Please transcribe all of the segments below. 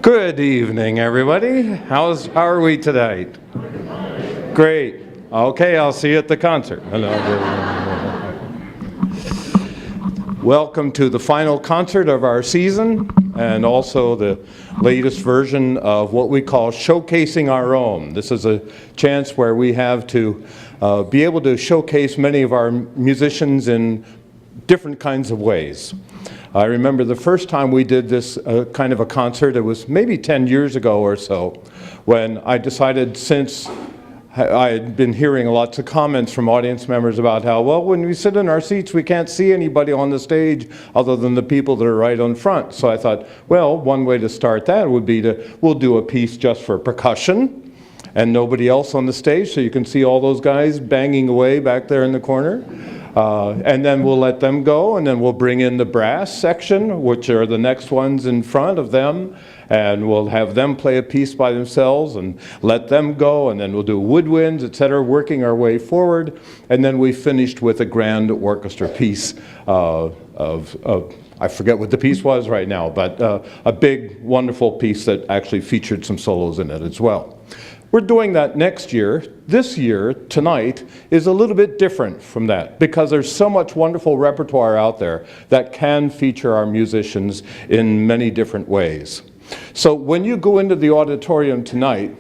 Good evening, everybody. How are we tonight? Great. Okay, I'll see you at the concert. Welcome to the final concert of our season, and also the latest version of what we call Showcasing Our Own. This is a chance where we have to be able to showcase many of our musicians in different kinds of ways. I remember the first time we did this kind of a concert, it was maybe 10 years ago or so, when I decided, since I had been hearing lots of comments from audience members about how, well, when we sit in our seats, we can't see anybody on the stage other than the people that are right on front. So I thought, well, one way to start that would be we'll do a piece just for percussion and nobody else on the stage, so you can see all those guys banging away back there in the corner. And then we'll let them go, and then we'll bring in the brass section, which are the next ones in front of them, and we'll have them play a piece by themselves and let them go, and then we'll do woodwinds, etc., working our way forward. And then we finished with a grand orchestra piece I forget what the piece was right now, but a big, wonderful piece that actually featured some solos in it as well. We're doing that next year. This year, tonight, is a little bit different from that because there's so much wonderful repertoire out there that can feature our musicians in many different ways. So when you go into the auditorium tonight,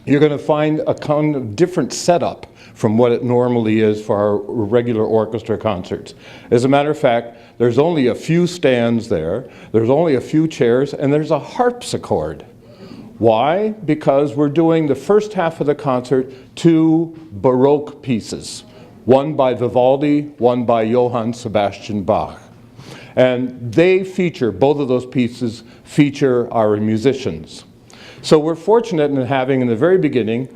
you're going to find a kind of different setup from what it normally is for our regular orchestra concerts. As a matter of fact, there's only a few stands there, there's only a few chairs, and there's a harpsichord. Why? Because we're doing the first half of the concert two Baroque pieces, one by Vivaldi, one by Johann Sebastian Bach. And they feature, both of those pieces feature our musicians. So we're fortunate in having in the very beginning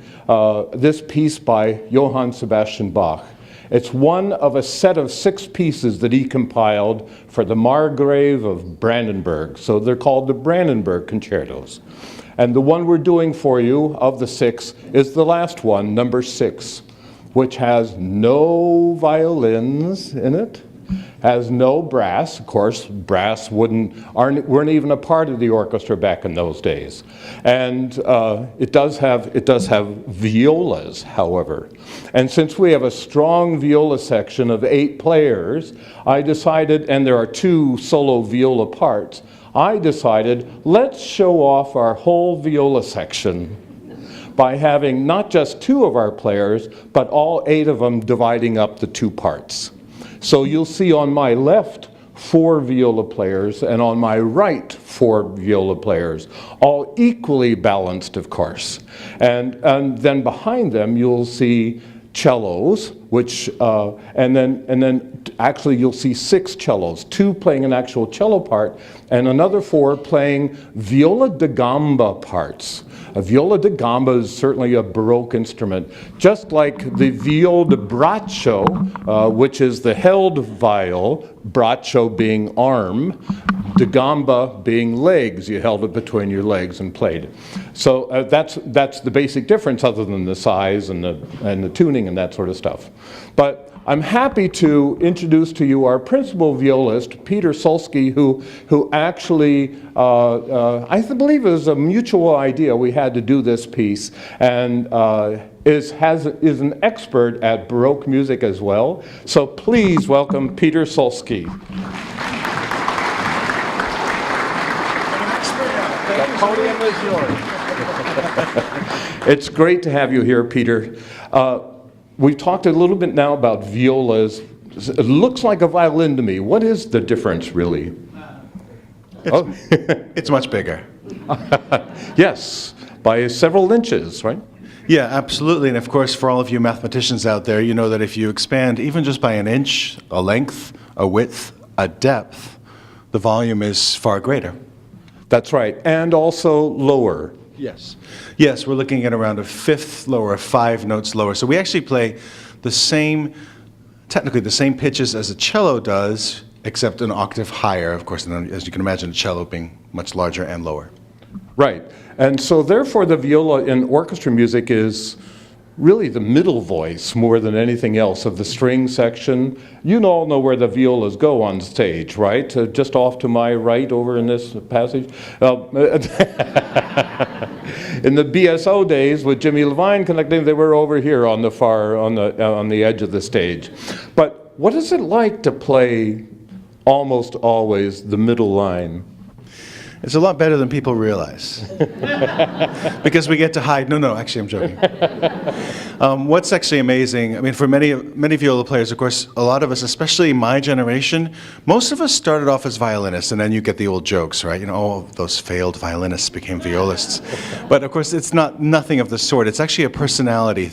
this piece by Johann Sebastian Bach. It's one of a set of 6 pieces that he compiled for the Margrave of Brandenburg. So they're called the Brandenburg Concertos. And the one we're doing for you of the 6 is the last one, number 6, which has no violins in it, has no brass. Of course, brass weren't even a part of the orchestra back in those days. And it does have violas, however. And since we have a strong viola section of 8 players, I decided, and there are 2 solo viola parts, I decided, let's show off our whole viola section by having not just 2 of our players, but all 8 of them dividing up the 2 parts. So you'll see on my left 4 viola players, and on my right 4 viola players, all equally balanced, of course. And then behind them you'll see cellos, which and then actually you'll see 6 cellos, 2 playing an actual cello part, and another 4 playing viola da gamba parts. A viola da gamba is certainly a Baroque instrument, just like the viol da braccio, which is the held viol, braccio being arm, da gamba being legs. You held it between your legs and played. So that's the basic difference, other than the size and the tuning and that sort of stuff. But I'm happy to introduce to you our principal violist, Piotr Solski, who actually, I believe it was a mutual idea we had to do this piece, and is an expert at Baroque music as well. So please welcome Piotr Solski. The podium is yours. It's great to have you here, Peter. We've talked a little bit now about violas. It looks like a violin to me. What is the difference, really? It's much bigger. Yes, by several inches, right? Yeah, absolutely. And of course, for all of you mathematicians out there, you know that if you expand even just by an inch, a length, a width, a depth, the volume is far greater. That's right, and also lower. Yes. Yes, we're looking at around a 1/5 lower, 5 notes lower. So we actually play technically the same pitches as a cello does, except an octave higher, of course, and then, as you can imagine, a cello being much larger and lower. Right. And so therefore the viola in orchestra music is really the middle voice more than anything else of the string section. You all know where the violas go on stage, right? Just off to my right over in this passage. In the BSO days with Jimmy Levine conducting, they were over here on the far, on the edge of the stage. But what is it like to play almost always the middle line? It's a lot better than people realize. Because we get to hide. No, actually, I'm joking. What's actually amazing, I mean, for many viola players, of course, a lot of us, especially my generation, most of us started off as violinists, and then you get the old jokes, right? You know, oh, those failed violinists became violists. But of course, it's nothing of the sort. It's actually a personality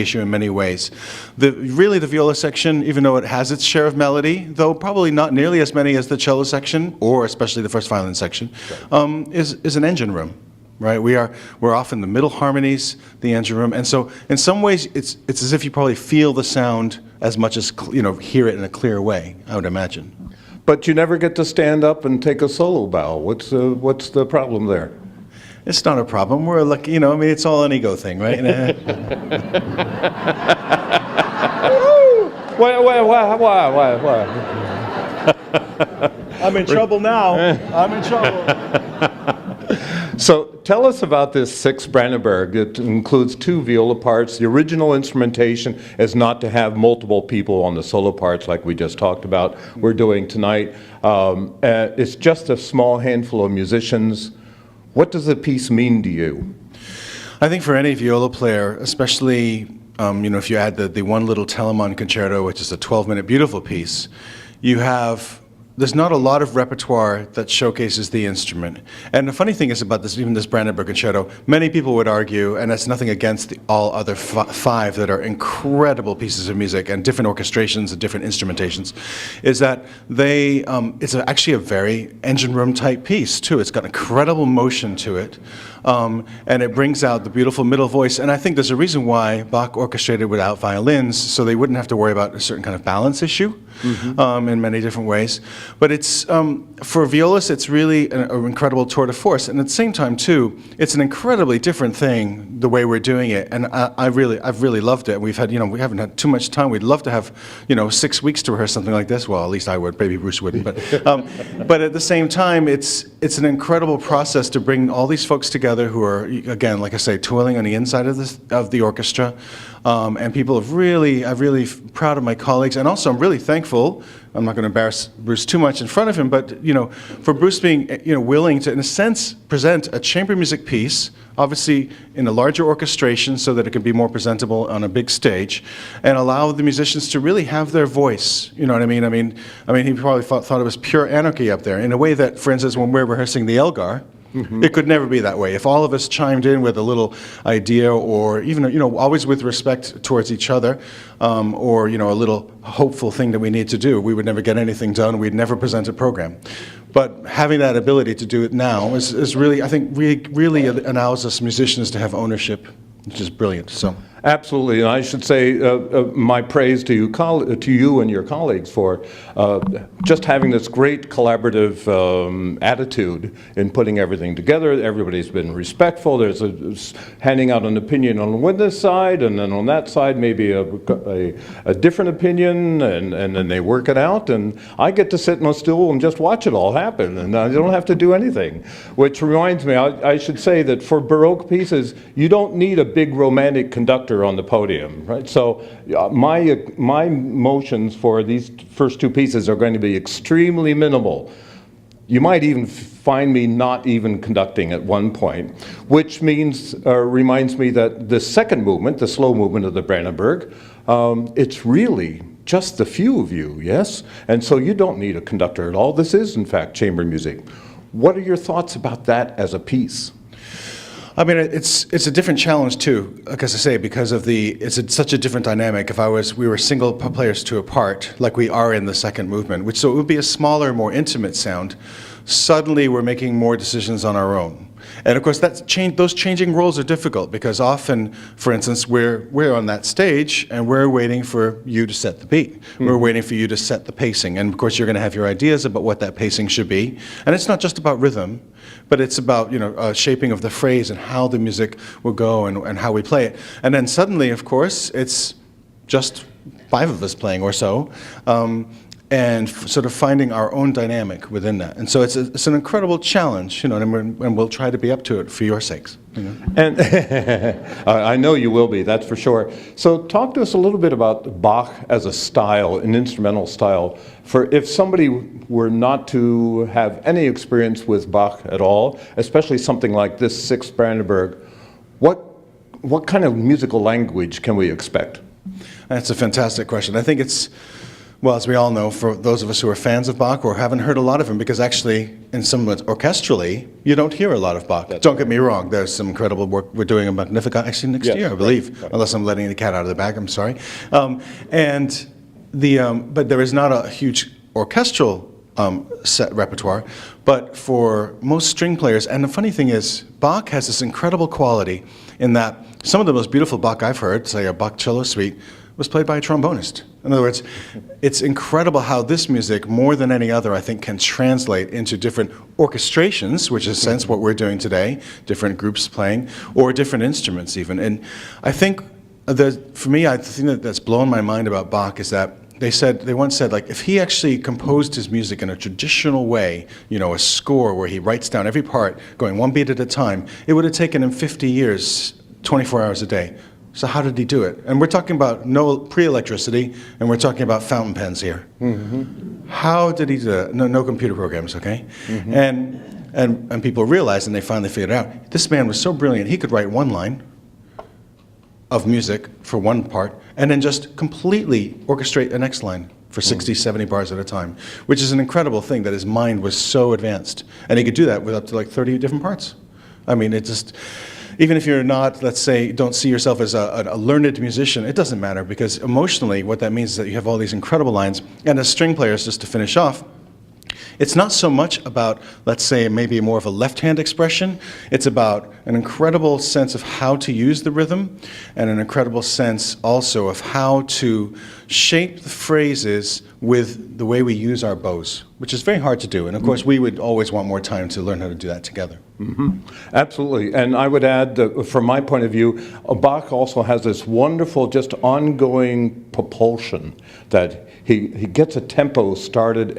issue in many ways. Really, the viola section, even though it has its share of melody, though probably not nearly as many as the cello section, or especially the first violin section, is an engine room, right? We're off in the middle harmonies, the engine room, and so in some ways it's as if you probably feel the sound as much as hear it in a clear way, I would imagine. But you never get to stand up and take a solo bow. What's the problem there? It's not a problem. We're lucky, I mean, it's all an ego thing, right? Why? I'm in trouble now. I'm in trouble. So tell us about this sixth Brandenburg. It includes 2 viola parts. The original instrumentation is not to have multiple people on the solo parts like we just talked about. We're doing tonight. It's just a small handful of musicians. What does the piece mean to you? I think for any viola player, especially if you add the one little Telemann concerto, which is a 12-minute beautiful piece, there's not a lot of repertoire that showcases the instrument. And the funny thing is about this, even this Brandenburg Concerto, many people would argue, and that's nothing against all other 5 that are incredible pieces of music and different orchestrations and different instrumentations, is that it's actually a very engine room type piece too. It's got incredible motion to it. And it brings out the beautiful middle voice. And I think there's a reason why Bach orchestrated without violins, so they wouldn't have to worry about a certain kind of balance issue in many different ways. But it's for violists, it's really an incredible tour de force. And at the same time, too, it's an incredibly different thing the way we're doing it. And I've really loved it. We've had, we haven't had too much time. We'd love to have, 6 weeks to rehearse something like this. Well, at least I would. Maybe Bruce wouldn't. But at the same time, it's an incredible process to bring all these folks together who are, again, like I say, toiling on the inside of the orchestra. And people I'm really proud of my colleagues, and also I'm really thankful. I'm not going to embarrass Bruce too much in front of him, but for Bruce being willing to, in a sense, present a chamber music piece, obviously in a larger orchestration, so that it can be more presentable on a big stage, and allow the musicians to really have their voice. You know what I mean? I mean, he probably thought it was pure anarchy up there, in a way that, for instance, when we're rehearsing the Elgar. It could never be that way. If all of us chimed in with a little idea, or even, always with respect towards each other, or, a little hopeful thing that we need to do, we would never get anything done. We'd never present a program. But having that ability to do it now is really, I think, really allows us musicians to have ownership, which is brilliant. So. Absolutely, and I should say my praise to you and your colleagues for just having this great collaborative attitude in putting everything together. Everybody's been respectful. There's handing out an opinion on this side, and then on that side maybe a different opinion, and then they work it out, and I get to sit on a stool and just watch it all happen, and I don't have to do anything. Which reminds me, I should say that for Baroque pieces, you don't need a big romantic conductor on the podium, right? So my motions for these first 2 pieces are going to be extremely minimal. You might even find me not even conducting at one point, which reminds me that the second movement, the slow movement of the Brandenburg, it's really just the few of you, yes? And so you don't need a conductor at all. This is, in fact, chamber music. What are your thoughts about that as a piece? I mean, it's a different challenge too, like as I say, because of such a different dynamic. If we were single players to a part, like we are in the second movement, so it would be a smaller, more intimate sound. Suddenly, we're making more decisions on our own. And of course, those changing roles are difficult because often, for instance, we're on that stage and we're waiting for you to set the beat. We're waiting for you to set the pacing. And of course, you're going to have your ideas about what that pacing should be. And it's not just about rhythm, but it's about shaping of the phrase and how the music will go and how we play it. And then suddenly, of course, it's just 5 of us playing or so. And sort of finding our own dynamic within that. And so it's an incredible challenge, and we'll try to be up to it for your sakes. And I know you will be, that's for sure. So talk to us a little bit about Bach as a style, an instrumental style. For if somebody were not to have any experience with Bach at all, especially something like this 6th Brandenburg, what kind of musical language can we expect? That's a fantastic question. I think it's, well, as we all know, for those of us who are fans of Bach or haven't heard a lot of him, because actually, in some ways, orchestrally, you don't hear a lot of Bach. Don't get me wrong, there's some incredible work. We're doing a Magnificat actually next year, I believe, unless I'm letting the cat out of the bag, I'm sorry. But there is not a huge orchestral set repertoire, but for most string players, and the funny thing is, Bach has this incredible quality in that some of the most beautiful Bach I've heard, say a Bach cello suite, was played by a trombonist. In other words, it's incredible how this music, more than any other, I think, can translate into different orchestrations, which is in a sense what we're doing today, different groups playing, or different instruments even. And I think, for me, the thing that's blown my mind about Bach is that they once said, like, if he actually composed his music in a traditional way, a score where he writes down every part, going one beat at a time, it would have taken him 50 years, 24 hours a day. So how did he do it? And we're talking about no pre-electricity, and we're talking about fountain pens here. How did he do that? No computer programs, okay? And people realized, and they finally figured it out, this man was so brilliant, he could write one line of music for one part, and then just completely orchestrate the next line for 60, 70 bars at a time, which is an incredible thing that his mind was so advanced. And he could do that with up to like 30 different parts. I mean, it just... Even if you're not, let's say, don't see yourself as a learned musician, it doesn't matter, because emotionally what that means is that you have all these incredible lines. And as string players, just to finish off, it's not so much about, let's say, maybe more of a left-hand expression. It's about an incredible sense of how to use the rhythm and an incredible sense also of how to shape the phrases with the way we use our bows, which is very hard to do. And of course, we would always want more time to learn how to do that together. Absolutely. And I would add that from my point of view, Bach also has this wonderful, just ongoing propulsion that he gets a tempo started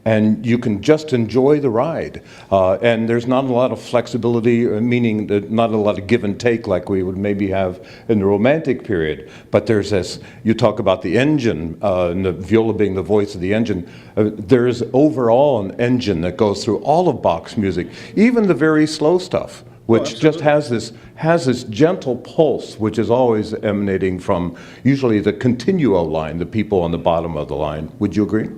and you can just enjoy the ride. And there's not a lot of flexibility, meaning that not a lot of give and take like we would maybe have in the Romantic period. But there's this, you talk about the engine, and the viola being the voice of the engine. There's overall an engine that goes through all of Bach's music, even the very slow stuff, which just has this gentle pulse, which is always emanating from usually the continuo line, the people on the bottom of the line. Would you agree?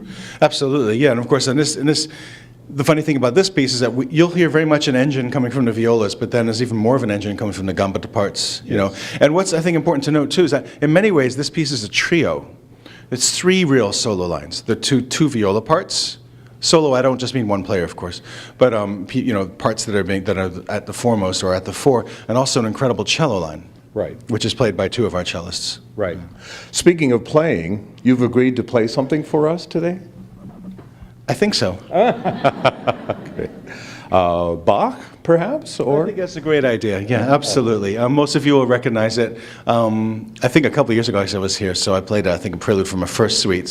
Absolutely, yeah. And of course, in this, the funny thing about this piece is that you'll hear very much an engine coming from the violas, but then there's even more of an engine coming from the gambetta parts. And what's I think important to note too is that in many ways this piece is a trio. It's 3 real solo lines: the two viola parts. Solo, I don't just mean one player, of course, but parts that are at the foremost or at the fore, and also an incredible cello line, right, which is played by 2 of our cellists. Right. Speaking of playing, you've agreed to play something for us today? I think so. Okay. Bach, perhaps, or? I think that's a great idea. Yeah, absolutely. Most of you will recognize it. I think a couple of years ago I was here, so I played, I think, a prelude from a first suite.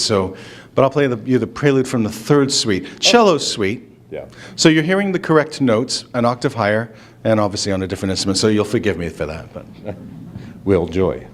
But I'll play you the prelude from the third suite, cello suite. Yeah. So you're hearing the correct notes, an octave higher, and obviously on a different instrument. So you'll forgive me for that. But We'll joy.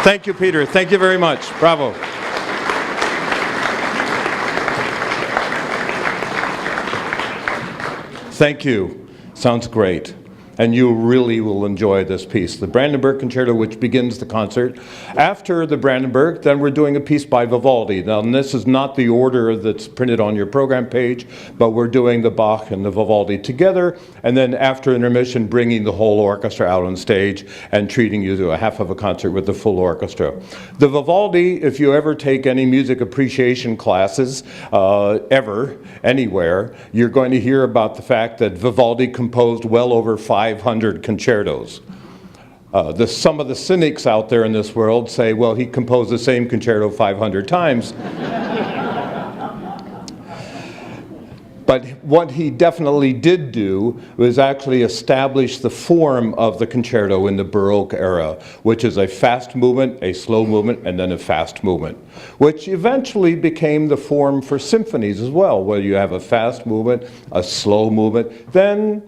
Thank you, Peter. Thank you very much. Bravo. Thank you. Sounds great. And you really will enjoy this piece, the Brandenburg Concerto, which begins the concert. After the Brandenburg, then we're doing a piece by Vivaldi. Now, this is not the order that's printed on your program page, but we're doing the Bach and the Vivaldi together, and then after intermission, bringing the whole orchestra out on stage and treating you to a half of a concert with the full orchestra. The Vivaldi, if you ever take any music appreciation classes, ever, anywhere, you're going to hear about the fact that Vivaldi composed well over 500 concertos. Some of the cynics out there in this world say, well, he composed the same concerto 500 times. But what he definitely did do was actually establish the form of the concerto in the Baroque era, which is a fast movement, a slow movement, and then a fast movement, which eventually became the form for symphonies as well, where you have a fast movement, a slow movement, then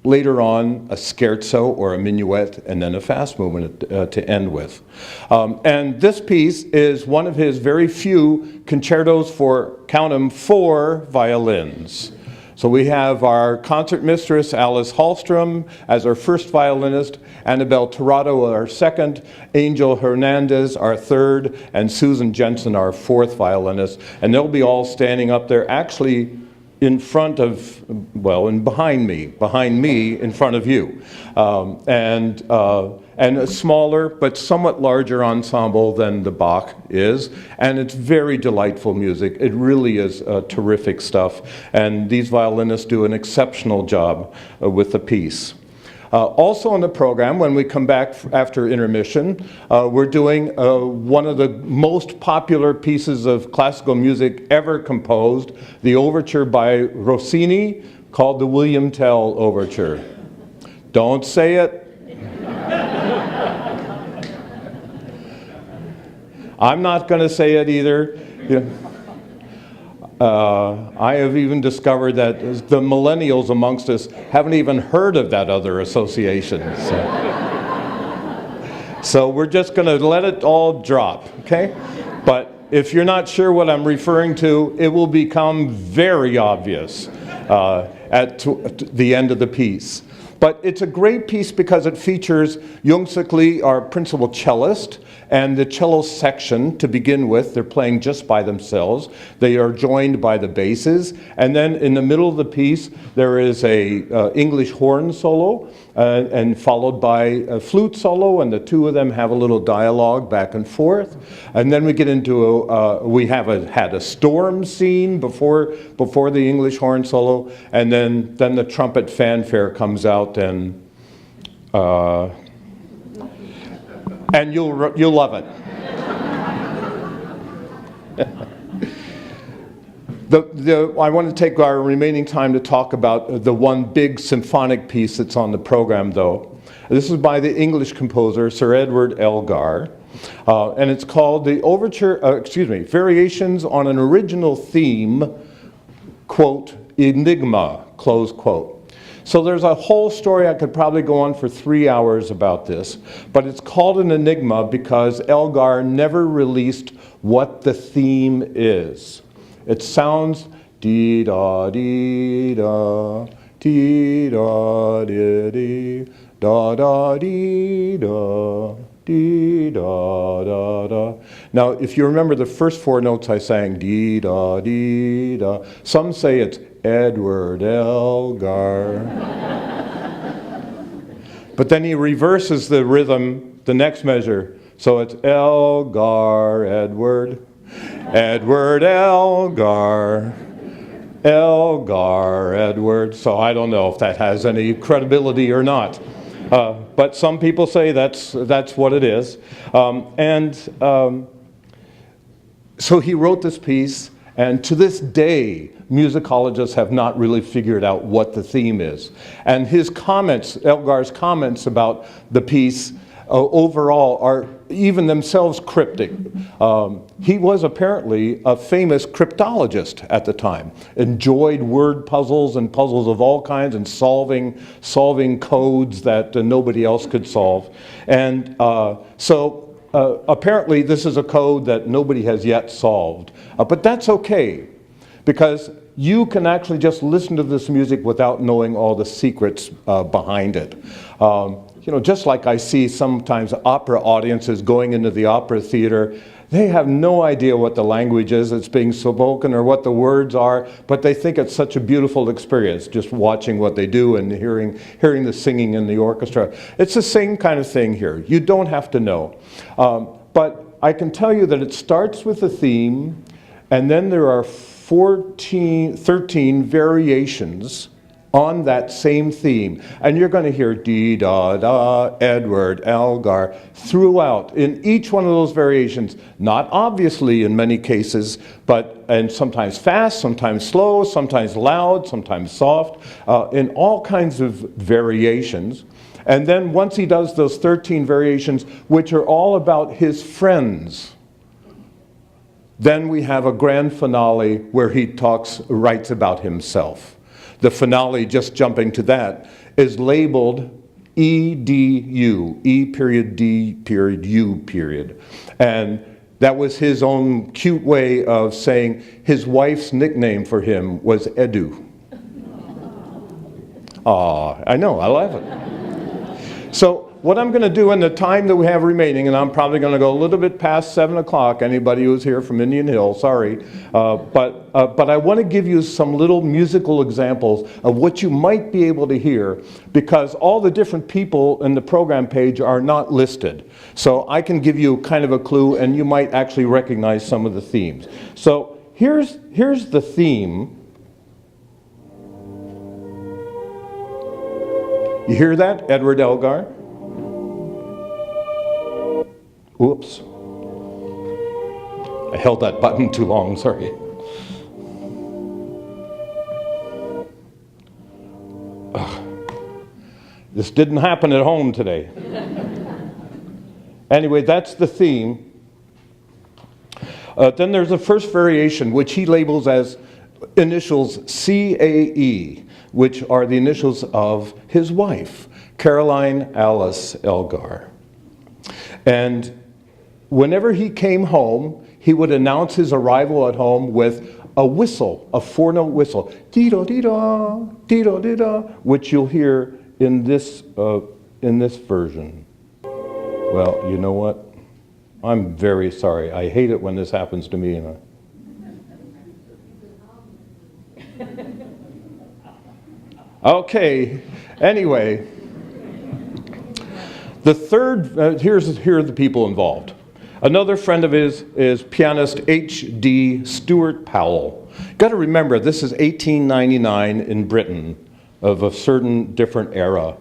later on, a scherzo or a minuet, and then a fast movement to end with. And this piece is one of his very few concertos for, count them, 4 violins. So we have our concert mistress, Alice Hallstrom, as our first violinist, Annabelle Tirado, our second, Angel Hernandez, our third, and Susan Jensen, our fourth violinist. And they'll be all standing up there, actually in front of, well, and behind me, in front of you. And a smaller but somewhat larger ensemble than the Bach is. And it's very delightful music. It really is terrific stuff. And these violinists do an exceptional job with the piece. Also on the program, when we come back after intermission, we're doing one of the most popular pieces of classical music ever composed, the Overture by Rossini, called the William Tell Overture. Don't say it. I'm not going to say it either. I have even discovered that the millennials amongst us haven't even heard of that other association. So we're just going to let it all drop, okay? But if you're not sure what I'm referring to, it will become very obvious at the end of the piece. But it's a great piece because it features Jung Suk Lee, our principal cellist, And the cello section, to begin with, they're playing just by themselves. They are joined by the basses. And then in the middle of the piece, there is a English horn solo, and followed by a flute solo, and the two of them have a little dialogue back and forth. And then we get into we had a storm scene before the English horn solo, and then the trumpet fanfare comes out, and you'll love it. I want to take our remaining time to talk about the one big symphonic piece that's on the program, though. This is by the English composer Sir Edward Elgar, and it's called the Overture, Variations on an Original Theme, quote, Enigma, close quote. So there's a whole story. I could probably go on for 3 hours about this, but it's called an enigma because Elgar never released what the theme is. It sounds dee-da, dee-da, dee-da, dee-dee, da-da, dee-da, dee-da, da-da. Now, if you remember the first 4 notes I sang, dee-da, dee-da, some say it's Edward Elgar. But then he reverses the rhythm, the next measure. So it's Elgar, Edward, Edward Elgar, Elgar, Edward. So I don't know if that has any credibility or not. But some people say that's what it is. So he wrote this piece, and to this day, musicologists have not really figured out what the theme is. And his comments, Elgar's comments about the piece overall are even themselves cryptic. He was apparently a famous cryptologist at the time, enjoyed word puzzles and puzzles of all kinds and solving codes that nobody else could solve. And apparently this is a code that nobody has yet solved. But that's okay, because you can actually just listen to this music without knowing all the secrets behind it. Just like I see sometimes opera audiences going into the opera theater, they have no idea what the language is that's being spoken or what the words are, but they think it's such a beautiful experience just watching what they do and hearing the singing in the orchestra. It's the same kind of thing here. You don't have to know. But I can tell you that it starts with a theme, and then there are 13 variations on that same theme. And you're going to hear dee-da-da, Edward, Elgar, throughout, in each one of those variations. Not obviously in many cases, and sometimes fast, sometimes slow, sometimes loud, sometimes soft, in all kinds of variations. And then once he does those 13 variations, which are all about his friends, then we have a grand finale where he writes about himself. The finale, just jumping to that, is labeled EDU, E period D period U period. And that was his own cute way of saying his wife's nickname for him was Edu. I know, I love it. So what I'm going to do in the time that we have remaining, and I'm probably going to go a little bit past 7 o'clock, anybody who's here from Indian Hill, sorry, but I want to give you some little musical examples of what you might be able to hear, because all the different people in the program page are not listed. So I can give you kind of a clue, and you might actually recognize some of the themes. So here's the theme. You hear that, Edward Elgar? Oops. I held that button too long, sorry. This didn't happen at home today. Anyway, that's the theme. Then there's the first variation, which he labels as initials CAE, which are the initials of his wife, Caroline Alice Elgar. And whenever he came home, he would announce his arrival at home with a whistle, a 4-note whistle, dee-da, dee-da, dee-da, which you'll hear in this version. Well, you know what? I'm very sorry. I hate it when this happens to me. Okay, anyway. The third, here are the people involved. Another friend of his is pianist H.D. Stuart Powell. Got to remember, this is 1899 in Britain, of a certain different era.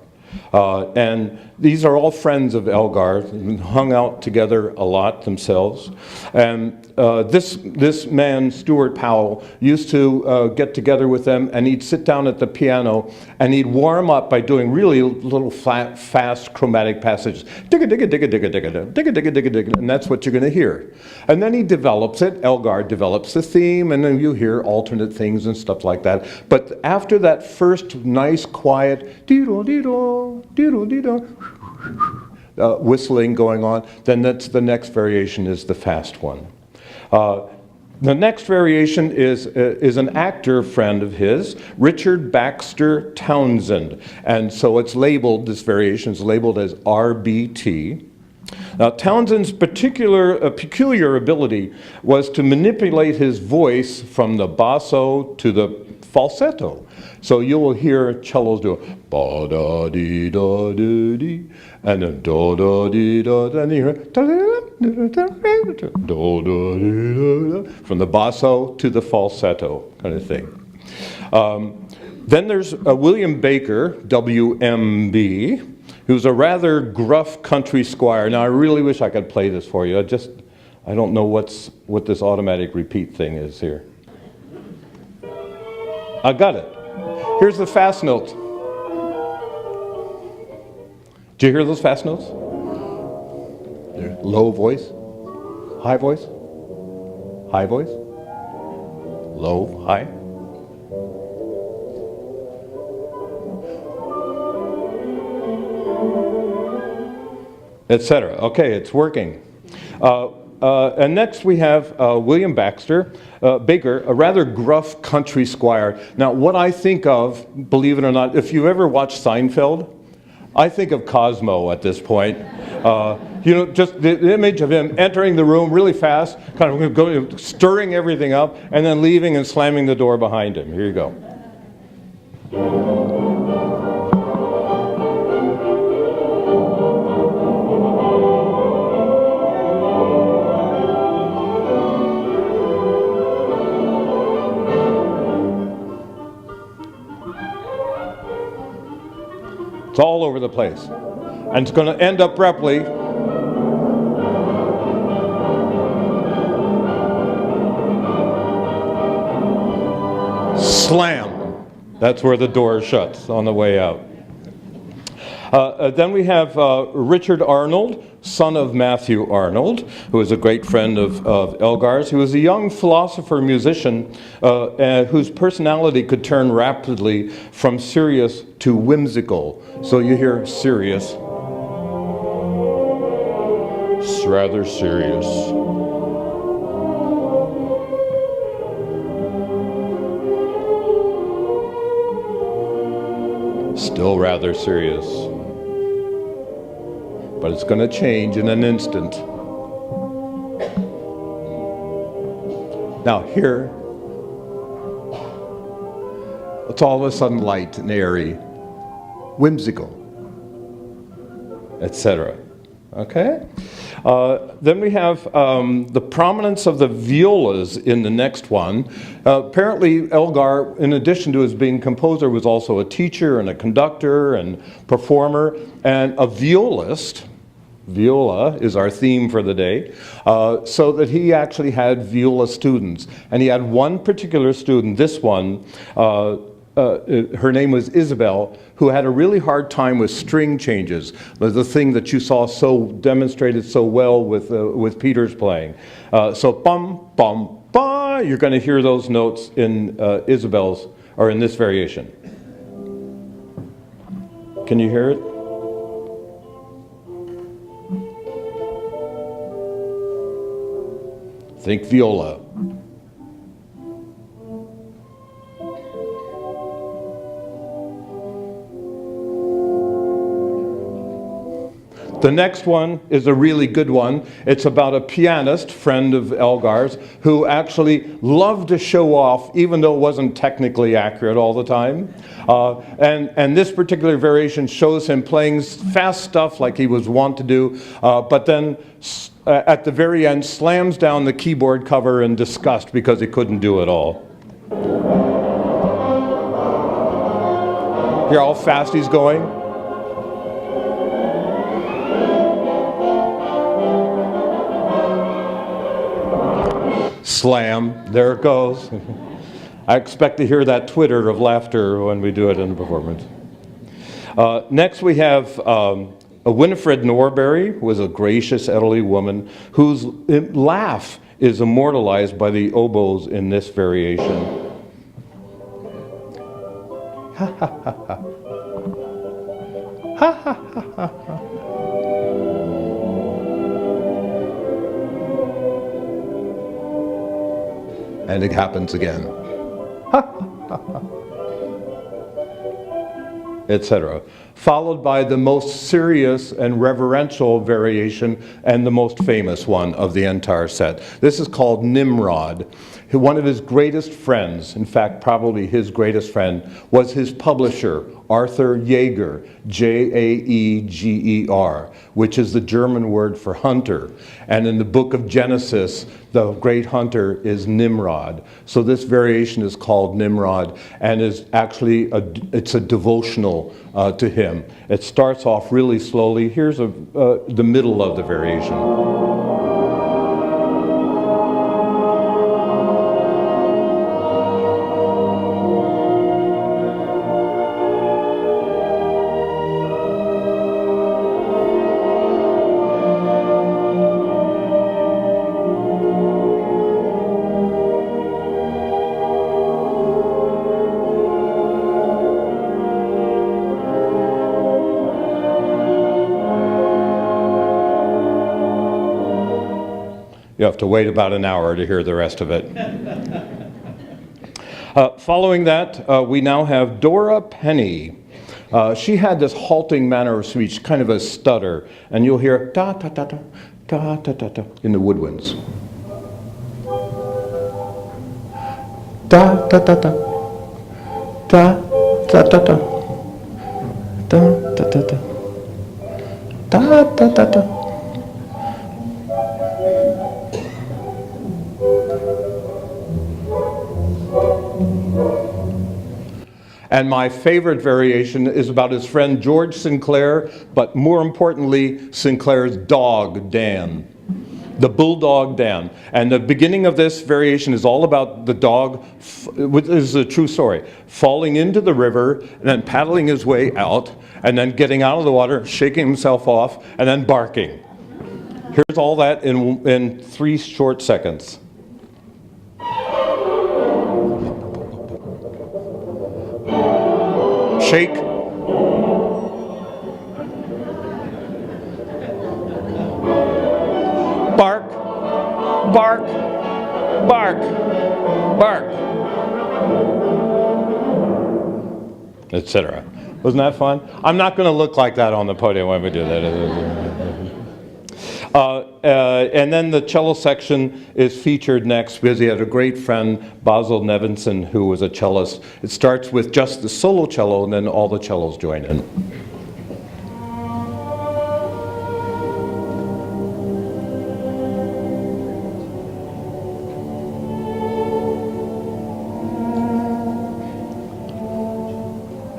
And these are all friends of Elgar, hung out together a lot themselves. And this man, Stuart Powell, used to get together with them, and he'd sit down at the piano and he'd warm up by doing really little flat, fast chromatic passages. Digga, digga, digga, digga, digga, digga, digga, digga, digga, and that's what you're going to hear. And then he develops it, Elgar develops the theme, and then you hear alternate things and stuff like that. But after that first nice, quiet, dee-do, dee-do, whistling going on, then that's the next variation is the fast one. The next variation is an actor friend of his, Richard Baxter Townsend. And so it's labeled, this variation is labeled as RBT. Now, Townsend's peculiar ability was to manipulate his voice from the basso to the falsetto. So you will hear cellos do ba da dee da dee dee, and then do da dee da, and you hear do da dee da, from the basso to the falsetto kind of thing. Then there's William Baker, WMB, who's a rather gruff country squire. Now I really wish I could play this for you. I don't know what this automatic repeat thing is here. I got it. Here's the fast notes. Do you hear those fast notes? Low voice, high voice, high voice, low, high. Etc. Okay, it's working. And next we have William Baxter, Baker, a rather gruff country squire. Now, what I think of, believe it or not, if you've ever watched Seinfeld, I think of Cosmo at this point. You know, just the image of him entering the room really fast, kind of going, stirring everything up, and then leaving and slamming the door behind him. Here you go. It's all over the place. And it's going to end abruptly. Slam. That's where the door shuts on the way out. Then we have Richard Arnold, son of Matthew Arnold, who was a great friend of Elgar's. He was a young philosopher-musician whose personality could turn rapidly from serious to whimsical. So you hear serious. It's rather serious. Still rather serious. But it's going to change in an instant. Now here, it's all of a sudden light and airy, whimsical, etc. Okay? Then we have the prominence of the violas in the next one. Apparently Elgar, in addition to his being composer, was also a teacher and a conductor and performer and a violist. Viola is our theme for the day. So that he actually had viola students. And he had one particular student, this one, her name was Isabel, who had a really hard time with string changes, the thing that you saw so demonstrated so well with Peter's playing. So bum, bum, ba, you're going to hear those notes in Isabel's, or in this variation. Can you hear it? Think viola. The next one is a really good one. It's about a pianist, friend of Elgar's, who actually loved to show off, even though it wasn't technically accurate all the time. And this particular variation shows him playing fast stuff like he was wont to do, but then at the very end slams down the keyboard cover in disgust because he couldn't do it all. Hear how fast he's going? Slam, there it goes. I expect to hear that twitter of laughter when we do it in the performance. Next we have Winifred Norbury, who was a gracious elderly woman whose laugh is immortalized by the oboes in this variation. Ha ha ha ha. Ha ha ha ha ha. And it happens again. Etc. Followed by the most serious and reverential variation and the most famous one of the entire set. This is called Nimrod. One of his greatest friends, in fact probably his greatest friend, was his publisher, Arthur Jaeger, Jaeger, which is the German word for hunter. And in the book of Genesis, the great hunter is Nimrod. So this variation is called Nimrod and is actually, it's a devotional to him. It starts off really slowly. Here's the middle of the variation. You have to wait about an hour to hear the rest of it. Following that, we now have Dora Penny. She had this halting manner of speech, kind of a stutter, and you'll hear da da da da da da da da in the woodwinds. Da da da da da da da da da da da da da da da. And my favorite variation is about his friend George Sinclair, but more importantly, Sinclair's dog, Dan. The bulldog, Dan. And the beginning of this variation is all about the dog, this is a true story, falling into the river and then paddling his way out and then getting out of the water, shaking himself off, and then barking. Here's all that in 3 short seconds. Shake. Bark, bark, bark, bark, etc. Wasn't that fun? I'm not going to look like that on the podium when we do that. And then the cello section is featured next because he had a great friend, Basil Nevinson, who was a cellist. It starts with just the solo cello and then all the cellos join in.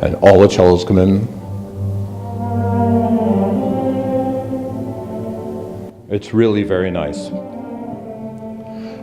And all the cellos come in. It's really very nice.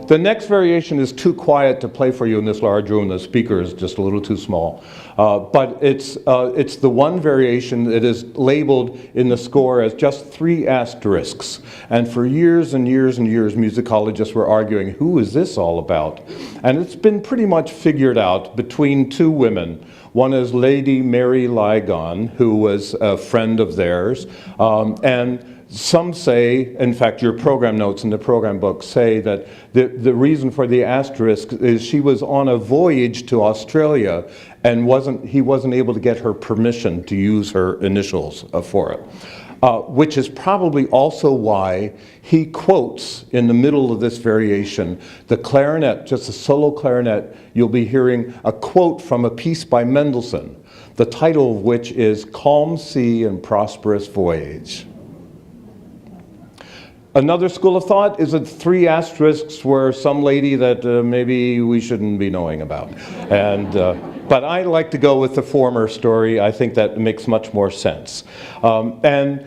The next variation is too quiet to play for you in this large room. The speaker is just a little too small. But it's the one variation that is labeled in the score as just 3 asterisks. And for years and years and years, musicologists were arguing, who is this all about? And it's been pretty much figured out between 2 women. One is Lady Mary Lygon, who was a friend of theirs, and some say, in fact your program notes in the program book say that the reason for the asterisk is she was on a voyage to Australia and he wasn't able to get her permission to use her initials for it. which is probably also why he quotes in the middle of this variation the clarinet, just a solo clarinet. You'll be hearing a quote from a piece by Mendelssohn, the title of which is Calm Sea and Prosperous Voyage. Another school of thought is that 3 asterisks were some lady that maybe we shouldn't be knowing about. But I like to go with the former story. I think that makes much more sense. And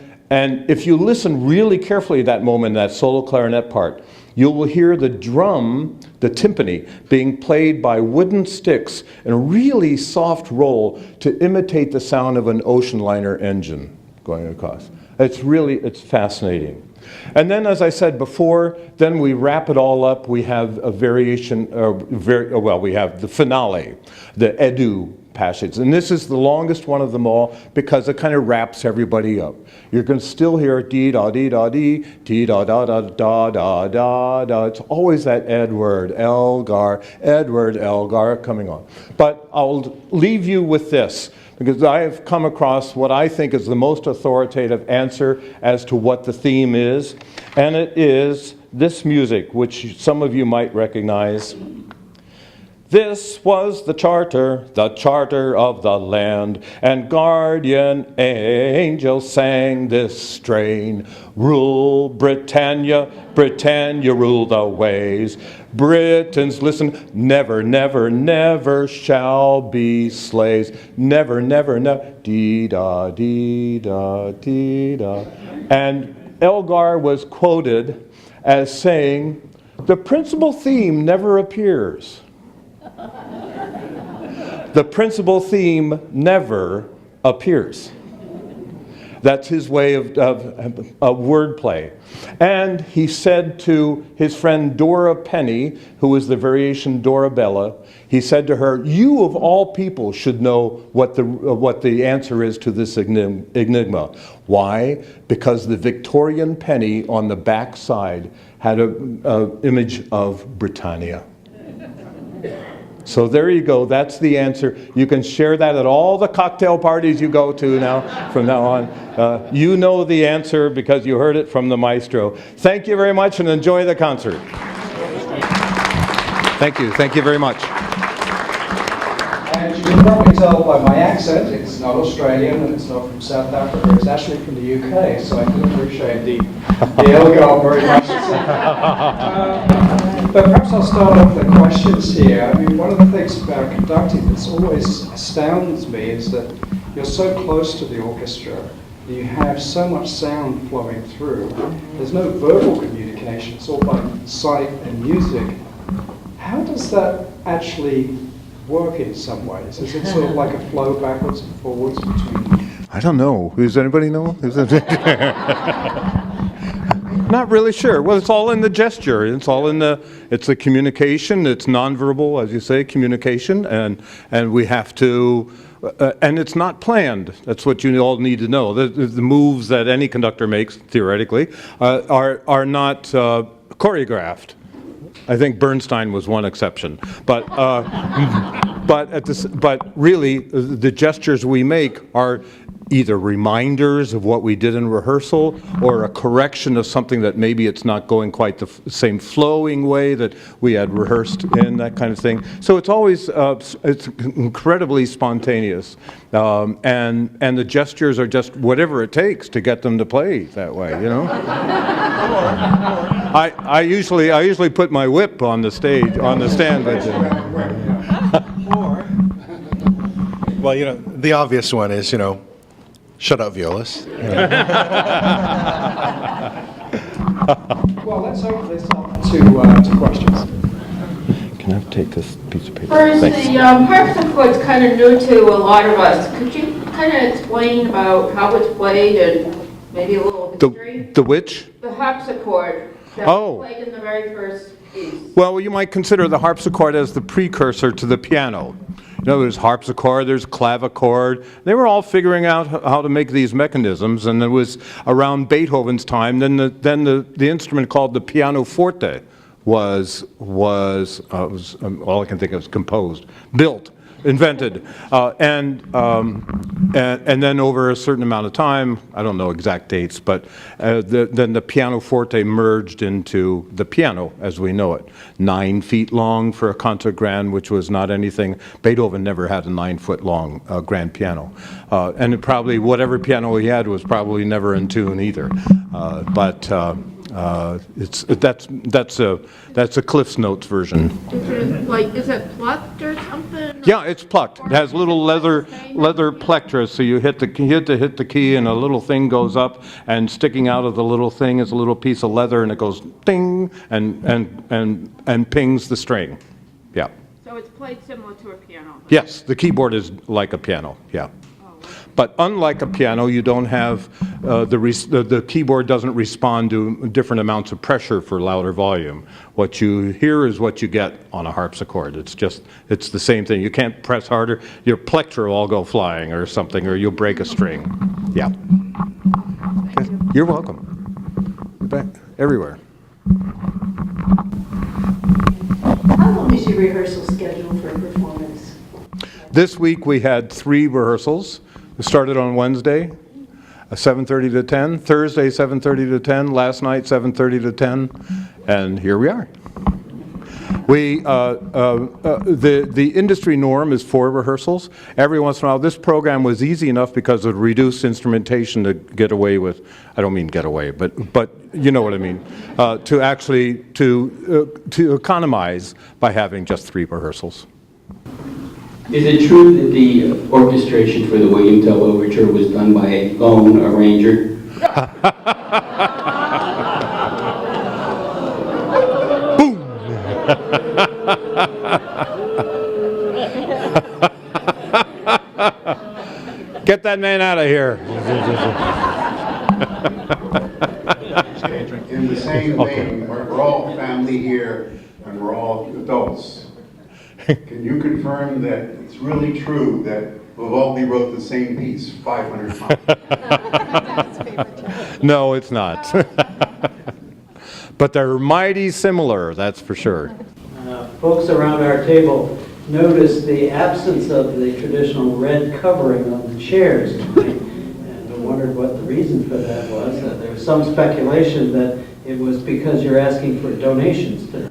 if you listen really carefully at that moment, that solo clarinet part, you will hear the drum, the timpani, being played by wooden sticks in a really soft roll to imitate the sound of an ocean liner engine going across. It's fascinating. And then, as I said before, then we wrap it all up. We have a variation, we have the finale, the Edu passage. And this is the longest one of them all because it kind of wraps everybody up. You're going to still hear dee-da-dee-da-dee, dee-da-da-da-da-da-da-da. It's always that Edward Elgar coming on. But I'll leave you with this, because I have come across what I think is the most authoritative answer as to what the theme is, and it is this music, which some of you might recognize. This was the charter of the land, and guardian angels sang this strain. Rule Britannia, Britannia, rule the ways. Britons, listen, never, never, never shall be slaves. Never, never, never, dee-da, dee-da, dee-da. And Elgar was quoted as saying, the principal theme never appears. The principal theme never appears. That's his way of wordplay. And he said to his friend Dora Penny, who was the variation Dorabella, he said to her, you of all people should know what the answer is to this enigma. Why? Because the Victorian penny on the back side had an image of Britannia. So there you go, that's the answer. You can share that at all the cocktail parties you go to now, from now on. You know the answer because you heard it from the maestro. Thank you very much and enjoy the concert. Thank you very much. And you can probably tell by my accent, it's not Australian and it's not from South Africa, it's actually from the UK, so I can appreciate the Elgar very much. But perhaps I'll start off with the questions here. I mean, one of the things about conducting that's always astounds me is that you're so close to the orchestra, you have so much sound flowing through. There's no verbal communication, it's all by sight and music. How does that actually work in some ways? Is it sort of like a flow backwards and forwards between? I don't know. Does anybody know? Not really sure. Well, it's all in the gesture. It's the communication. It's nonverbal, as you say, communication, and we have to, and it's not planned. That's what you all need to know. The moves that any conductor makes, theoretically, are not choreographed. I think Bernstein was one exception, but really, the gestures we make are either reminders of what we did in rehearsal or a correction of something that maybe it's not going quite the same flowing way that we had rehearsed in, that kind of thing. So it's always, it's incredibly spontaneous. And the gestures are just whatever it takes to get them to play that way, you know? I usually put my whip on the stage, on the stand. Well, you know, the obvious one is, you know, shut up, violist. Well, let's open this up to questions. Can I take this piece of paper? First, the harpsichord's kind of new to a lot of us. Could you kind of explain about how it's played and maybe a little history? The which? The harpsichord that was played in the very first piece. Well, you might consider the harpsichord as the precursor to the piano. You know, there's harpsichord, there's clavichord. They were all figuring out how to make these mechanisms, and it was around Beethoven's time. Then the instrument called the pianoforte was all I can think of, was built. invented. And then over a certain amount of time, I don't know exact dates, but then the pianoforte merged into the piano as we know it. 9 feet long for a concert grand, which was not anything. Beethoven never had a 9-foot long grand piano. And it probably, whatever piano he had was probably never in tune either. That's a Cliff's Notes version. Is it plucked or something? Yeah, it's plucked. It has little leather plectras, so you hit the key, and a little thing goes up, and sticking out of the little thing is a little piece of leather, and it goes ding and pings the string. Yeah. So it's played similar to a piano? Yes, the keyboard is like a piano. Yeah. But unlike a piano, you don't have, the keyboard doesn't respond to different amounts of pressure for louder volume. What you hear is what you get on a harpsichord. It's the same thing. You can't press harder. Your plectra will all go flying or something, or you'll break a string. Yeah. Thank you. You're welcome. Back everywhere. How long is your rehearsal schedule for a performance? This week we had 3 rehearsals. We started on Wednesday, 7:30 to 10, Thursday 7:30 to 10, last night 7:30 to 10, and here we are. The industry norm is 4 rehearsals. Every once in a while, this program was easy enough because of reduced instrumentation to get away with, I don't mean get away, but you know what I mean, to actually, to economize by having just 3 rehearsals. Is it true that the orchestration for the William Tell Overture was done by a lone arranger? Boom! Get that man out of here. In the same vein, we're all family here and we're all adults. Can you confirm that it's really true that Vivaldi wrote the same piece 500 times? No, it's not. But they're mighty similar, that's for sure. Folks around our table noticed the absence of the traditional red covering on the chairs tonight, and wondered what the reason for that was. There was some speculation that it was because you're asking for donations tonight.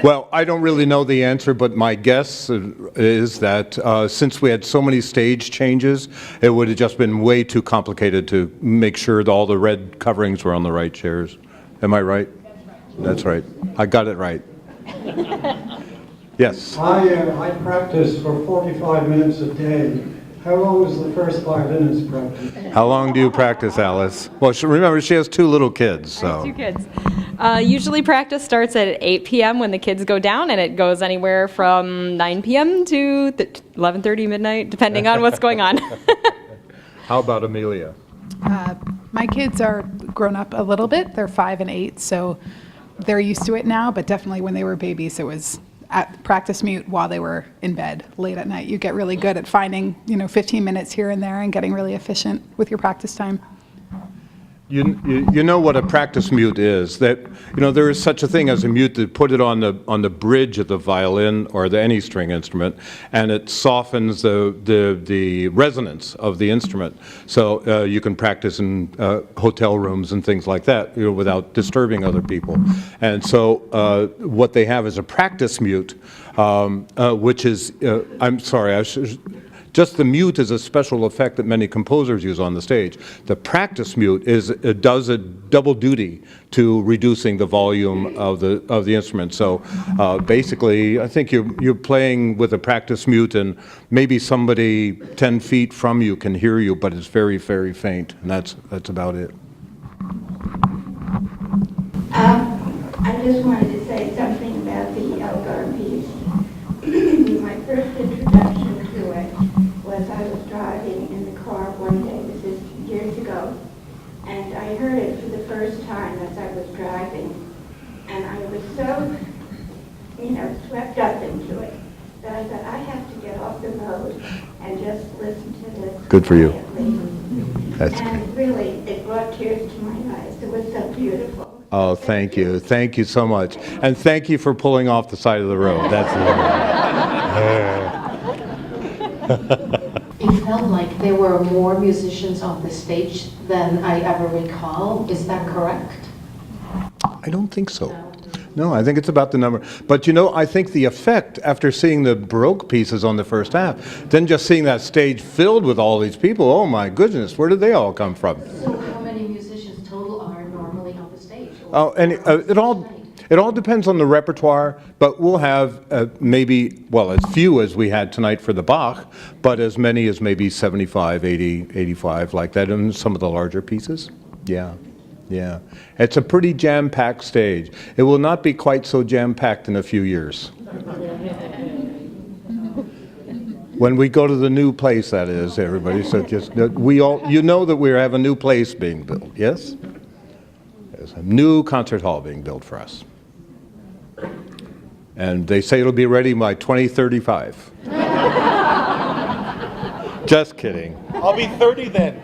Well, I don't really know the answer, but my guess is that since we had so many stage changes, it would have just been way too complicated to make sure that all the red coverings were on the right chairs. Am I right? That's right. I got it right. Yes. I practice for 45 minutes a day. How long was the first violinist practice? How long do you practice, Alice? Well, remember, she has 2 little kids, so. I have 2 kids. Usually practice starts at 8 p.m. when the kids go down, and it goes anywhere from 9 p.m. to 11:30 midnight, depending on what's going on. How about Amelia? My kids are grown up a little bit. They're 5 and 8, so they're used to it now, but definitely when they were babies, it was at practice mute while they were in bed late at night. You get really good at finding, 15 minutes here and there and getting really efficient with your practice time. You know what a practice mute is, that there is such a thing as a mute to put it on the bridge of the violin or any string instrument, and it softens the resonance of the instrument. So you can practice in hotel rooms and things like that, without disturbing other people. And so what they have is a practice mute, which is I'm sorry, just the mute is a special effect that many composers use on the stage. The practice mute does a double duty to reducing the volume of the instrument. So basically, I think you're playing with a practice mute, and maybe somebody 10 feet from you can hear you, but it's very, very faint, and that's about it. I just wanted to say something about the Elgar piece. My first introduction to it was I was driving in the car one day, this is years ago, and I heard it for the first time as I was driving, and I was so, swept up into it that I thought I have to get off the road and just listen to this. Good for you. And really, it brought tears to my eyes. It was so beautiful. Oh, thank you. Thank you so much. And thank you for pulling off the side of the road. That's It felt like there were more musicians on the stage than I ever recall. Is that correct? I don't think so. No, I think it's about the number. But you know, I think the effect after seeing the Baroque pieces on the first half, then just seeing that stage filled with all these people, oh my goodness, where did they all come from? So how many musicians total are normally on the stage? Oh, and it all depends on the repertoire, but we'll have maybe, well, as few as we had tonight for the Bach, but as many as maybe 75, 80, 85, like that in some of the larger pieces. Yeah. Yeah, it's a pretty jam-packed stage. It will not be quite so jam-packed in a few years. When we go to the new place, that is, everybody. So just we all, you know that we have a new place being built. Yes, there's a new concert hall being built for us, and they say it'll be ready by 2035. Just kidding. I'll be 30 then.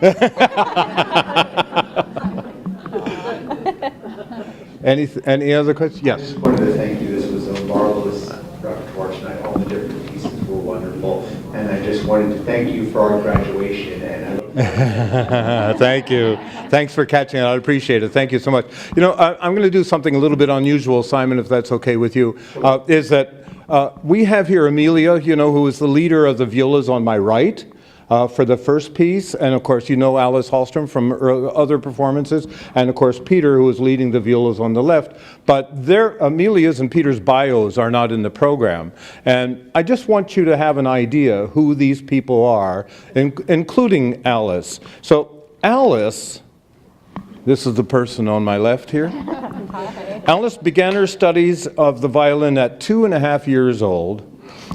Any other questions? Yes. I just wanted to thank you. This was a marvelous repertoire tonight. All the different pieces were wonderful. And I just wanted to thank you for our graduation. And Thank you. Thanks for catching it. I appreciate it. Thank you so much. You know, I'm going to do something a little bit unusual, Simon, if that's okay with you, is that we have here Amelia, you know, who is the leader of the violas on my right. For the first piece, and of course you know Alice Hallstrom from other performances, and of course Peter, who is leading the violas on the left. But Amelia's and Peter's bios are not in the program, and I just want you to have an idea who these people are, including Alice. So Alice, this is the person on my left here. Alice began her studies of the violin at 2.5 years old.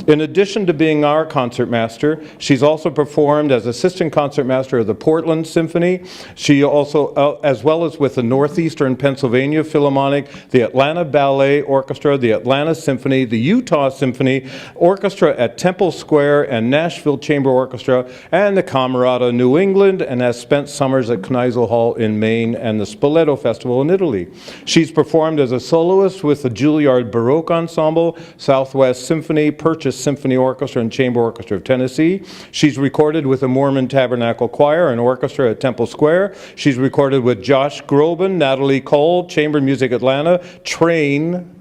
In addition to being our concertmaster, she's also performed as assistant concertmaster of the Portland Symphony. She also, as well as with the Northeastern Pennsylvania Philharmonic, the Atlanta Ballet Orchestra, the Atlanta Symphony, the Utah Symphony, Orchestra at Temple Square and Nashville Chamber Orchestra, and the Camerata New England, and has spent summers at Kneisel Hall in Maine and the Spoleto Festival in Italy. She's performed as a soloist with the Juilliard Baroque Ensemble, Southwest Symphony, Purchase Symphony Orchestra and Chamber Orchestra of Tennessee. She's recorded with the Mormon Tabernacle Choir and Orchestra at Temple Square. She's recorded with Josh Groban, Natalie Cole, Chamber Music Atlanta, Train.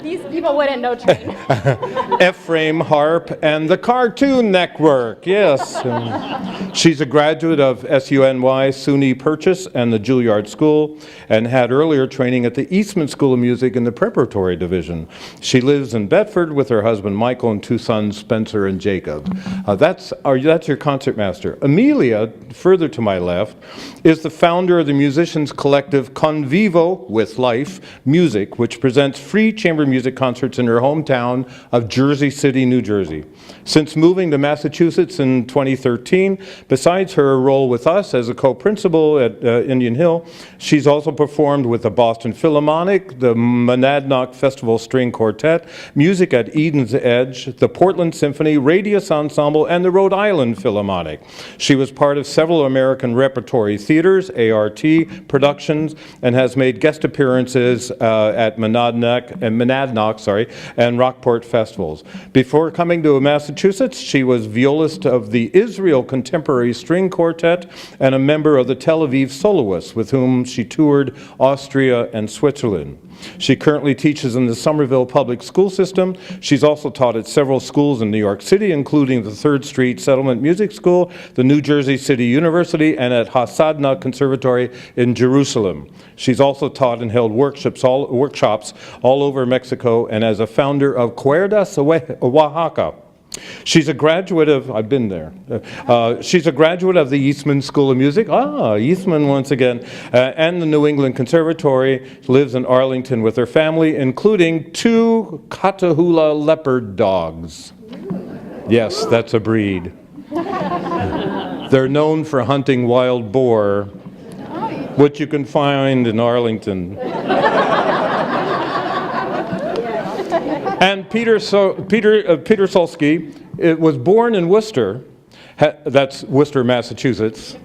These people wouldn't know Train. Ephraim Harp and the Cartoon Network, yes. She's a graduate of SUNY SUNY Purchase and the Juilliard School, and had earlier training at the Eastman School of Music in the Preparatory Division. She lives in Bedford with her husband Michael and 2 sons, Spencer and Jacob. That's your concertmaster. Amelia, further to my left, is the founder of the musicians collective Convivo with Life Music, which presents free chamber music concerts in her hometown of Jersey City, New Jersey. Since moving to Massachusetts in 2013, besides her role with us as a co-principal at Indian Hill, she's also performed with the Boston Philharmonic, the Monadnock Festival String Quartet, music at Eden's Edge, the Portland Symphony, Radius Ensemble, and the Rhode Island Philharmonic. She was part of several American repertory theaters, ART productions, and has made guest appearances at Monadnock and Rockport festivals. Before coming to Massachusetts, she was violist of the Israel Contemporary String Quartet and a member of the Tel Aviv Soloists, with whom she toured Austria and Switzerland. She currently teaches in the Somerville Public School System. She's also taught at several schools in New York City, including the 3rd Street Settlement Music School, the New Jersey City University, and at Hasadna Conservatory in Jerusalem. She's also taught and held workshops all over Mexico, and as a founder of Cuerdas Oaxaca. She's a graduate of, I've been there, she's a graduate of the Eastman School of Music, Eastman once again, and the New England Conservatory, lives in Arlington with her family, including 2 Catahoula leopard dogs. Yes, that's a breed. They're known for hunting wild boar, which you can find in Arlington. And Piotr Solski was born in Worcester, that's Worcester, Massachusetts,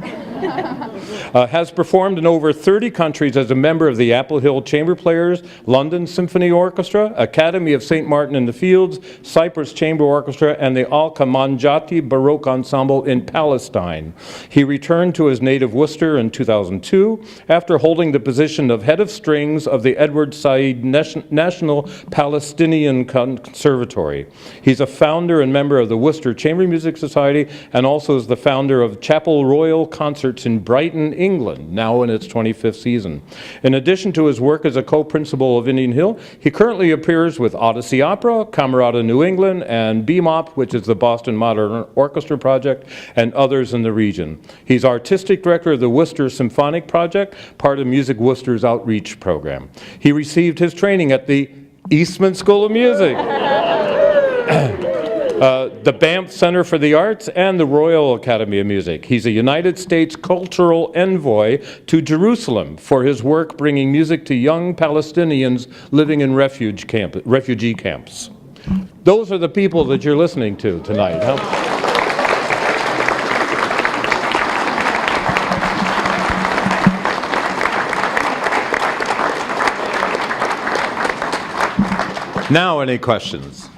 Has performed in over 30 countries as a member of the Apple Hill Chamber Players, London Symphony Orchestra, Academy of St. Martin in the Fields, Cyprus Chamber Orchestra, and the Al-Kamanjati Baroque Ensemble in Palestine. He returned to his native Worcester in 2002 after holding the position of head of strings of the Edward Said National Palestinian Conservatory. He's a founder and member of the Worcester Chamber Music Society and also is the founder of Chapel Royal Concerts in Brighton, England, now in its 25th season. In addition to his work as a co-principal of Indian Hill, he currently appears with Odyssey Opera, Camerata New England, and BMOP, which is the Boston Modern Orchestra Project, and others in the region. He's artistic director of the Worcester Symphonic Project, part of Music Worcester's outreach program. He received his training at the Eastman School of Music, the Banff Center for the Arts, and the Royal Academy of Music. He's a United States cultural envoy to Jerusalem for his work bringing music to young Palestinians living in refugee camps. Those are the people that you're listening to tonight. Huh? Now, any questions?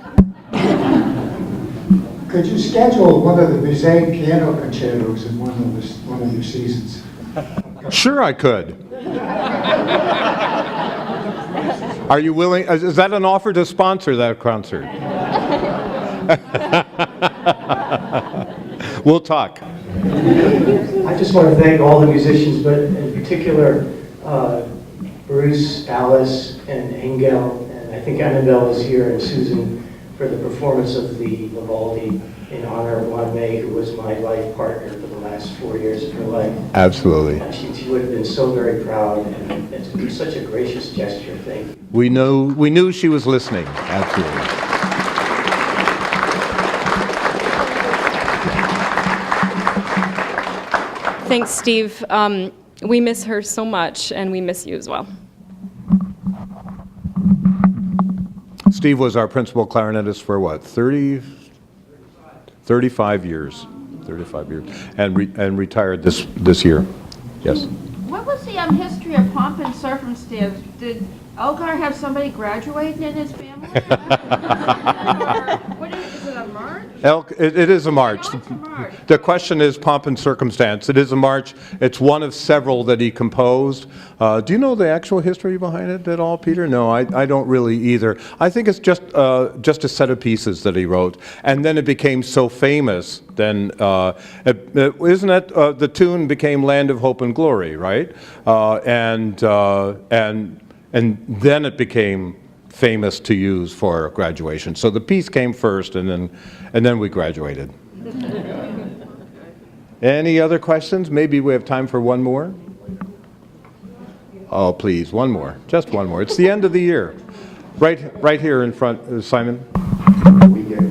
Could you schedule one of the Bizet piano concertos in one of your seasons? Sure, I could. Are you willing? Is that an offer to sponsor that concert? We'll talk. I just want to thank all the musicians, but in particular Bruce, Alice, and Engel, and I think Annabelle is here, and Susan, for the performance of the Vivaldi in honor of Juan May, who was my life partner for the last 4 years of her life. Absolutely. And she would have been so very proud, and it's been such a gracious gesture. Thank you. We knew she was listening. Absolutely. Thanks, Steve. We miss her so much, and we miss you as well. Steve was our principal clarinetist for what, 35 years. 35 years. And retired this year. Yes. What was the history of pomp and circumstance? Did Elgar have somebody graduating in his family? What is it, a march? It is a march. Oh, it's a march. The question is pomp and circumstance. It is a march. It's one of several that he composed. Do you know the actual history behind it at all, Peter? No, I don't really either. I think it's just a set of pieces that he wrote, and then it became so famous. Then isn't it the tune became "Land of Hope and Glory," right? And then it became famous to use for graduation. So the piece came first, and then we graduated. Any other questions? Maybe we have time for one more. Oh, please, one more. Just one more. It's the end of the year. Right here in front, Simon.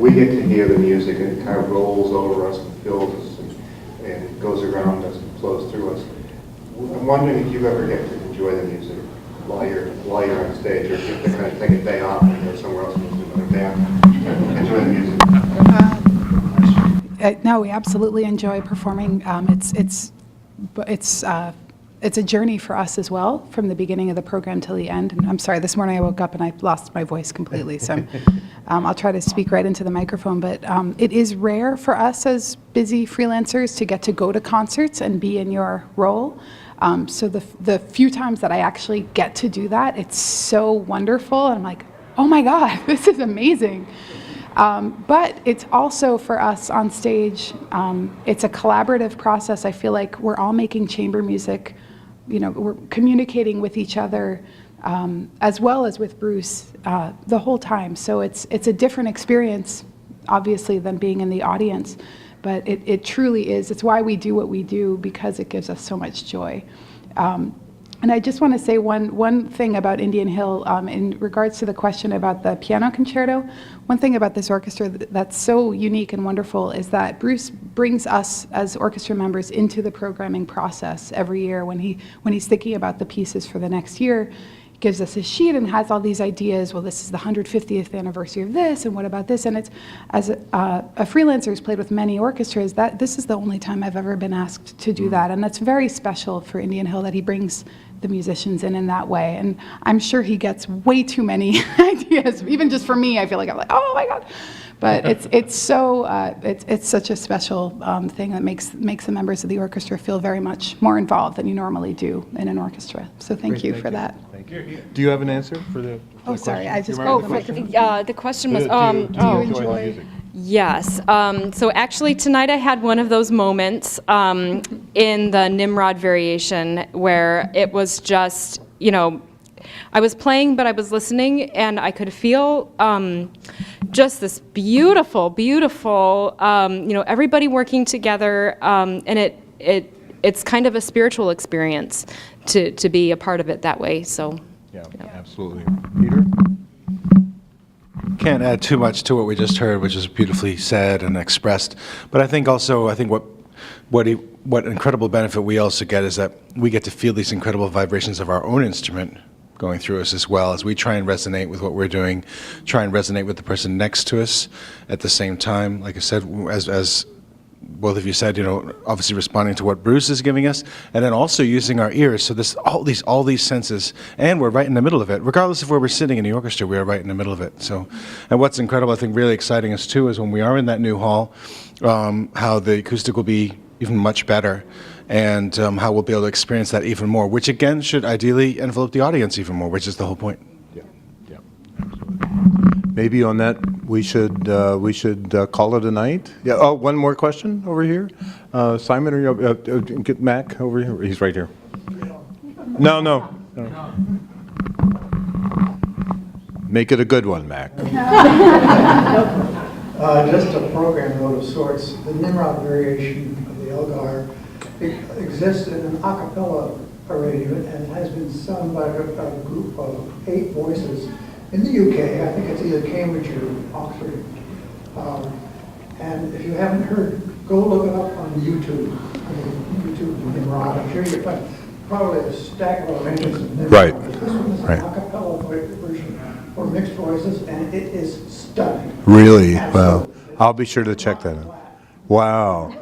We get to hear the music, and it kind of rolls over us and fills us, and it goes around us and flows through us. I'm wondering if you ever get to enjoy the music while you're on stage, or if you have to kind of take a day off and go somewhere else and do another band. Enjoy the music. No, we absolutely enjoy performing. It's a journey for us as well, from the beginning of the program till the end. And I'm sorry, this morning I woke up and I lost my voice completely, so I'll try to speak right into the microphone. But it is rare for us as busy freelancers to get to go to concerts and be in your role. So the few times that I actually get to do that, it's so wonderful. I'm like, oh my God, this is amazing. But it's also for us on stage, it's a collaborative process. I feel like we're all making chamber music, we're communicating with each other as well as with Bruce the whole time. So it's a different experience, obviously, than being in the audience. But it truly is. It's why we do what we do, because it gives us so much joy. And I just want to say one thing about Indian Hill in regards to the question about the piano concerto. One thing about this orchestra that's so unique and wonderful is that Bruce brings us as orchestra members into the programming process every year when he's thinking about the pieces for the next year. gives us a sheet and has all these ideas. Well, this is the 150th anniversary of this, and what about this? And it's, as a freelancer who's played with many orchestras, that this is the only time I've ever been asked to do that. And that's very special for Indian Hill that he brings the musicians in that way. And I'm sure he gets way too many ideas. Even just for me, I feel like I'm like, oh my God. But it's such a special thing that makes the members of the orchestra feel very much more involved than you normally do in an orchestra. So thank you for that. Thank you. Do you have an answer for the sorry, question? I just Do you remember the question? The question was, Do you enjoy the music? Yes. So actually tonight I had one of those moments in the Nimrod variation where it was just, I was playing, but I was listening, and I could feel just this beautiful, beautiful, everybody working together, and it's kind of a spiritual experience to be a part of it that way. So. Yeah, absolutely. Peter? Can't add too much to what we just heard, which is beautifully said and expressed. But I think what incredible benefit we also get is that we get to feel these incredible vibrations of our own instrument going through us as well, as we try and resonate with what we're doing, try and resonate with the person next to us at the same time. Like I said, as both of you said, obviously responding to what Bruce is giving us, and then also using our ears. So there's all these senses, and we're right in the middle of it. Regardless of where we're sitting in the orchestra, we are right in the middle of it. So, and what's incredible, I think, really exciting us too, is when we are in that new hall, how the acoustic will be even much better, and how we'll be able to experience that even more, which again should ideally envelope the audience even more, which is the whole point. Yeah, absolutely. Maybe on that we should call it a night. Yeah. Oh, one more question over here, Simon, or get Mac over here. He's right here. No. Make it a good one, Mac. Just a program note of sorts. The Nimrod variation of the Elgar exists in an a cappella arrangement and has been sung by a group of 8 voices in the UK. I think it's either Cambridge or Oxford. And if you haven't heard, go look it up on YouTube. YouTube Nimrod. I'm sure you'll find probably a stack of arrangements of Nimrod. Right. But this one is an a cappella version for mixed voices, and it is stunning. Really? Wow. I'll be sure to check that out. Wow.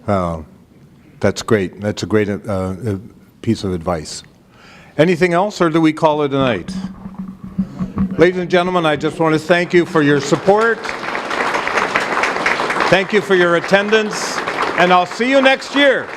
Wow. That's great. That's a great piece of advice. Anything else, or do we call it a night? Ladies and gentlemen, I just want to thank you for your support. Thank you for your attendance, and I'll see you next year.